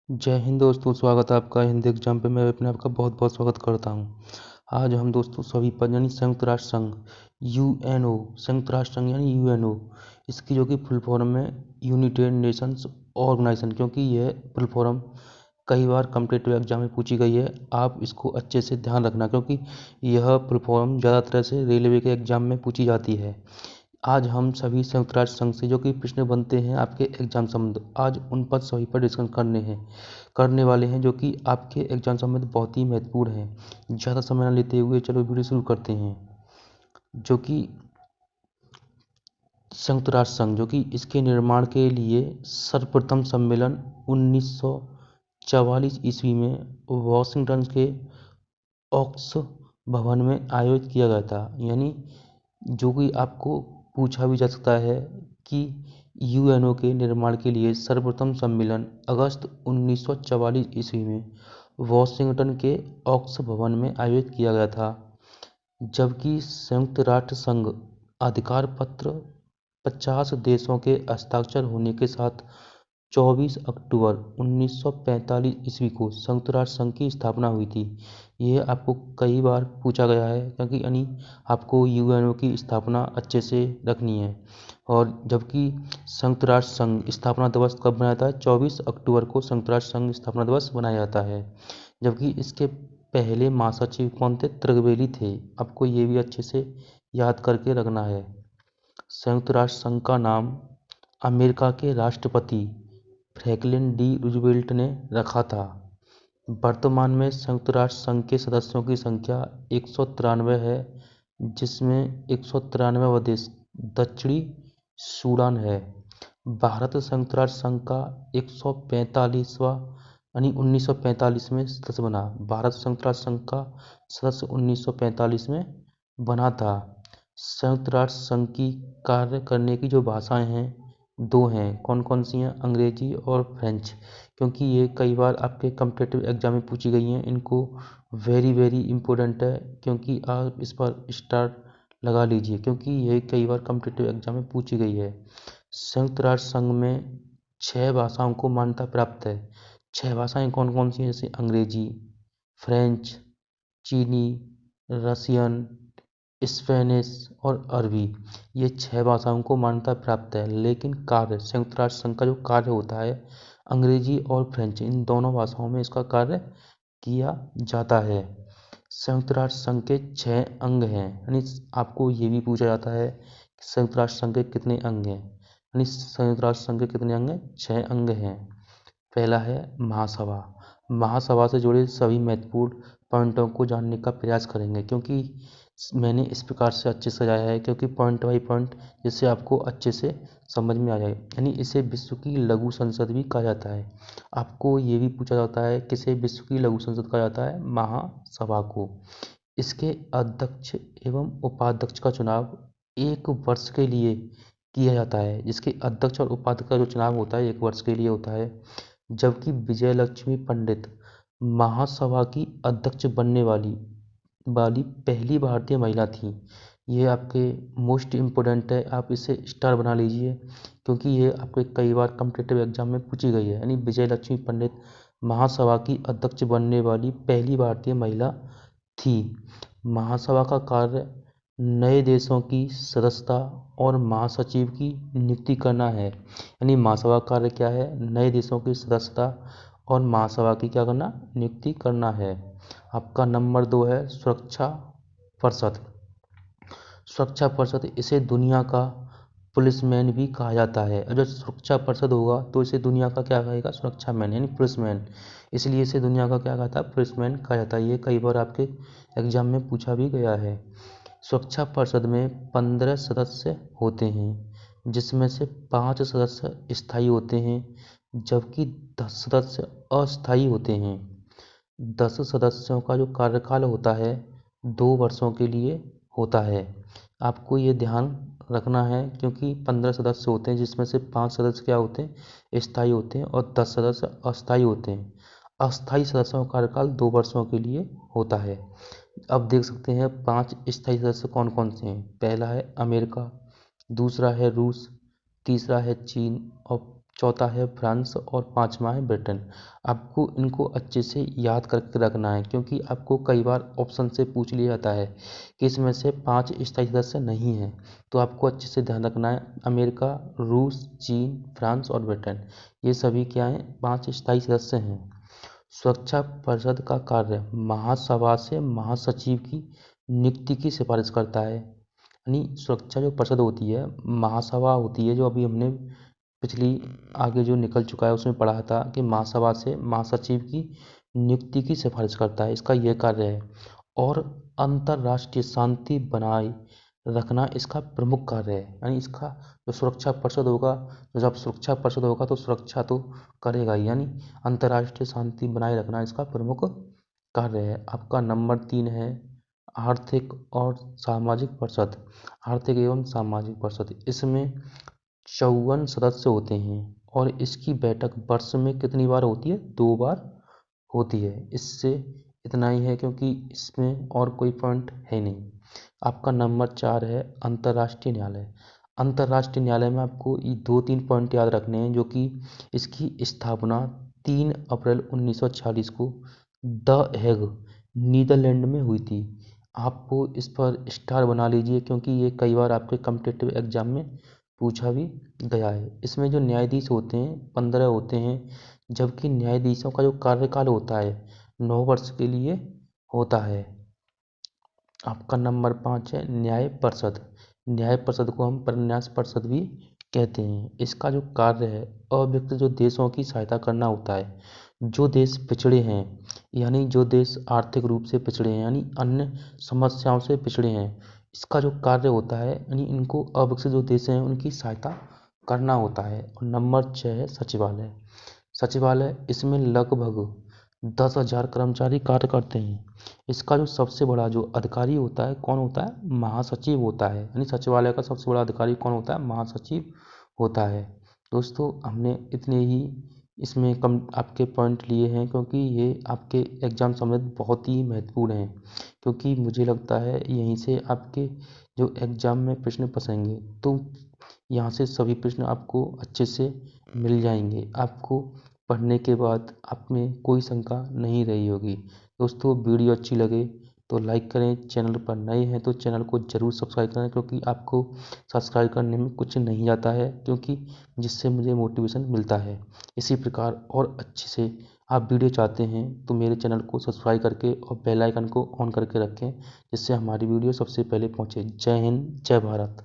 जय हिंद दोस्तों, स्वागत है आपका हिंदी एग्जाम पे। मैं अपने आपका बहुत बहुत स्वागत करता हूं। आज हम दोस्तों सभी पद यानी संयुक्त राष्ट्र संघ यूएनओ, संयुक्त राष्ट्र संघ यानी यूएनओ, इसकी जो कि फुल फॉर्म है यूनाइटेड नेशंस ऑर्गेनाइजेशन, क्योंकि यह फुल फॉर्म कई बार कम्पिटिटिव एग्जाम में पूछी गई है। आप इसको अच्छे से ध्यान रखना, क्योंकि यह फुल फॉर्म ज़्यादातर से रेलवे के एग्जाम में पूछी जाती है। आज हम सभी संयुक्त राष्ट्र संघ से जो कि प्रश्न बनते हैं आपके एग्जाम संबंध, आज उन पर सभी पर डिस्कस करने वाले हैं, जो कि आपके एग्जाम संबंध बहुत ही महत्वपूर्ण हैं। ज़्यादा समय न लेते हुए चलो वीडियो शुरू करते हैं। जो कि संयुक्त राष्ट्र संघ, जो कि इसके निर्माण के लिए सर्वप्रथम सम्मेलन 1944 ईस्वी में वॉशिंगटन के ऑक्स भवन में आयोजित किया गया था। यानी जो कि आपको पूछा भी जा सकता है कि यूएनओ के निर्माण के लिए सर्वप्रथम सम्मेलन अगस्त 1944 ईस्वी में वॉशिंगटन के ऑक्स भवन में आयोजित किया गया था। जबकि संयुक्त राष्ट्र संघ अधिकार पत्र 50 देशों के हस्ताक्षर होने के साथ 24 अक्टूबर 1945 ईस्वी को संयुक्त राष्ट्र संघ की स्थापना हुई थी। यह आपको कई बार पूछा गया है, क्योंकि यानी आपको यूएनओ की स्थापना अच्छे से रखनी है। और जबकि संयुक्त राष्ट्र संघ स्थापना दिवस कब मनाया जाता है? 24 अक्टूबर को संयुक्त राष्ट्र संघ स्थापना दिवस मनाया जाता है। जबकि इसके पहले महासचिव कौन थे? त्रिगवेली थे। आपको ये भी अच्छे से याद करके रखना है। संयुक्त राष्ट्र संघ का नाम अमेरिका के राष्ट्रपति फ्रैंकलिन डी रूजवेल्ट ने रखा था। वर्तमान में संयुक्त राष्ट्र संघ के सदस्यों की संख्या 193 है, जिसमें 193वां देश दक्षिणी सूडान है। भारत संयुक्त राष्ट्र संघ का 145वां यानी 1945 में सदस्य बना। भारत संयुक्त राष्ट्र संघ का सदस्य 1945 में बना था। संयुक्त राष्ट्र संघ की कार्य करने की जो भाषाएं हैं दो हैं। कौन कौन सी हैं? अंग्रेजी और फ्रेंच। क्योंकि ये कई बार आपके कम्पिटिटिव एग्जाम में पूछी गई हैं। इनको वेरी वेरी इम्पोर्टेंट है, क्योंकि आप इस पर स्टार लगा लीजिए, क्योंकि ये कई बार कम्पिटिटिव एग्जाम में पूछी गई है। संयुक्त राष्ट्र संघ में 6 भाषाओं को मान्यता प्राप्त है। 6 भाषाएं कौन कौन सी हैं? जैसे अंग्रेजी, फ्रेंच, चीनी, रसियन, स्पेनिश और अरबी। ये 6 भाषाओं को मान्यता प्राप्त है। लेकिन कार्य संयुक्त राष्ट्र संघ का जो कार्य होता है, अंग्रेजी और फ्रेंच, इन दोनों भाषाओं में इसका कार्य किया जाता है। संयुक्त राष्ट्र संघ के 6 अंग हैं। यानी आपको ये भी पूछा जाता है कि संयुक्त राष्ट्र संघ के कितने अंग हैं। यानी संयुक्त राष्ट्र संघ के कितने अंग हैं? 6 अंग हैं। पहला है महासभा। महासभा से जुड़े सभी महत्वपूर्ण पॉइंटों को जानने का प्रयास करेंगे, क्योंकि मैंने इस प्रकार से अच्छे से सजाया है, क्योंकि पॉइंट बाई पॉइंट, जिससे आपको अच्छे से समझ में आ जाए। यानी इसे विश्व की लघु संसद भी कहा जाता है। आपको ये भी पूछा जाता है किसे विश्व की लघु संसद कहा जाता है? महासभा को। इसके अध्यक्ष एवं उपाध्यक्ष का चुनाव 1 वर्ष के लिए किया जाता है। जिसके अध्यक्ष और उपाध्यक्ष का जो चुनाव होता है 1 वर्ष के लिए होता है। जबकि विजयलक्ष्मी पंडित महासभा की अध्यक्ष बनने वाली पहली भारतीय महिला थी। ये आपके मोस्ट इम्पोर्टेंट है, आप इसे स्टार बना लीजिए, क्योंकि ये आपके कई बार कम्पिटिटिव एग्जाम में पूछी गई है। यानी विजयलक्ष्मी पंडित महासभा की अध्यक्ष बनने वाली पहली भारतीय महिला थी। महासभा का कार्य नए देशों की सदस्यता और महासचिव की नियुक्ति करना है। यानी महासभा का कार्य क्या है? नए देशों की सदस्यता और महासभा की क्या करना? नियुक्ति करना है। आपका नंबर 2 है सुरक्षा परिषद। सुरक्षा परिषद, इसे दुनिया का पुलिसमैन भी कहा जाता है। और जो सुरक्षा परिषद होगा तो इसे दुनिया का क्या कहेगा? सुरक्षा मैन यानी पुलिसमैन। इसलिए इसे दुनिया का क्या कहता है? पुलिसमैन कहा जाता है। ये कई बार आपके एग्जाम में पूछा भी गया है। सुरक्षा परिषद में 15 सदस्य होते हैं, जिसमें से 5 सदस्य स्थायी होते हैं, जबकि 10 सदस्य अस्थायी होते हैं। 10 सदस्यों का जो कार्यकाल होता है 2 वर्षों के लिए होता है। आपको ये ध्यान रखना है, क्योंकि 15 सदस्य होते हैं, जिसमें से 5 सदस्य क्या होते हैं? स्थायी होते हैं, और 10 सदस्य अस्थायी होते हैं। अस्थायी सदस्यों का कार्यकाल 2 वर्षों के लिए होता है। अब देख सकते हैं 5 स्थायी सदस्य कौन कौन से हैं। पहला है अमेरिका, दूसरा है रूस, तीसरा है चीन और चौथा है फ्रांस और पांचवा है ब्रिटेन। आपको इनको अच्छे से याद करके रखना है, क्योंकि आपको कई बार ऑप्शन से पूछ लिया जाता है कि इसमें से 5 स्थायी सदस्य नहीं हैं। तो आपको अच्छे से ध्यान रखना है, अमेरिका, रूस, चीन, फ्रांस और ब्रिटेन, ये सभी क्या हैं, 5 स्थायी सदस्य हैं। सुरक्षा परिषद का कार्य महासभा से महासचिव की नियुक्ति की सिफारिश करता है। यानी सुरक्षा जो परिषद होती है, महासभा होती है, जो अभी हमने पिछली आगे जो निकल चुका है उसमें पढ़ा था कि महासभा से महासचिव की नियुक्ति की सिफारिश करता है, इसका यह कार्य है। और अंतर्राष्ट्रीय शांति बनाए रखना इसका प्रमुख कार्य है। यानी इसका जो सुरक्षा परिषद होगा, तो जब सुरक्षा परिषद होगा तो सुरक्षा तो करेगा ही, यानी अंतर्राष्ट्रीय शांति बनाए रखना इसका प्रमुख कार्य है। आपका नंबर 3 है आर्थिक और सामाजिक परिषद। आर्थिक एवं सामाजिक परिषद, इसमें 54 सदस्य होते हैं और इसकी बैठक वर्ष में कितनी बार होती है, 2 बार होती है। इससे इतना ही है, क्योंकि इसमें और कोई पॉइंट है नहीं। आपका नंबर 4 है अंतर्राष्ट्रीय न्यायालय। अंतर्राष्ट्रीय न्यायालय में आपको ये 2-3 पॉइंट याद रखने हैं, जो कि इसकी स्थापना 3 अप्रैल 1946 को द हेग, नीदरलैंड में हुई थी। आपको इस पर स्टार बना लीजिए, क्योंकि ये कई बार आपके कॉम्पिटिटिव एग्जाम में पूछा भी गया है। इसमें जो न्यायाधीश होते हैं 15 होते हैं, जबकि न्यायाधीशों का जो कार्यकाल होता है 9 वर्ष के लिए होता है। आपका नंबर 5 है न्याय परिषद। न्याय परिषद को हम प्रन्यास परिषद भी कहते हैं। इसका जो कार्य है अभियुक्त जो देशों की सहायता करना होता है। जो देश पिछड़े हैं, यानी जो देश आर्थिक रूप से पिछड़े हैं, यानी अन्य समस्याओं से पिछड़े हैं, इसका जो कार्य होता है, यानी इनको अविकसित जो देश हैं उनकी सहायता करना होता है। और नंबर 6 है सचिवालय। सचिवालय, इसमें लगभग 10,000 कर्मचारी कार्य करते हैं। इसका जो सबसे बड़ा जो अधिकारी होता है, कौन होता है, महासचिव होता है। यानी सचिवालय का सबसे बड़ा अधिकारी कौन होता है, महासचिव होता है। दोस्तों, हमने इतने ही इसमें कम आपके पॉइंट लिए हैं, क्योंकि ये आपके एग्जाम समेत बहुत ही महत्वपूर्ण हैं, क्योंकि मुझे लगता है यहीं से आपके जो एग्जाम में प्रश्न फंसेंगे, तो यहाँ से सभी प्रश्न आपको अच्छे से मिल जाएंगे। आपको पढ़ने के बाद आप में कोई शंका नहीं रही होगी। दोस्तों, वीडियो अच्छी लगे तो लाइक करें, चैनल पर नए हैं तो चैनल को ज़रूर सब्सक्राइब करें, क्योंकि आपको सब्सक्राइब करने में कुछ नहीं जाता है, क्योंकि जिससे मुझे मोटिवेशन मिलता है। इसी प्रकार और अच्छे से आप वीडियो चाहते हैं तो मेरे चैनल को सब्सक्राइब करके और बेल आइकन को ऑन करके रखें, जिससे हमारी वीडियो सबसे पहले पहुंचे। जय हिंद, जय भारत।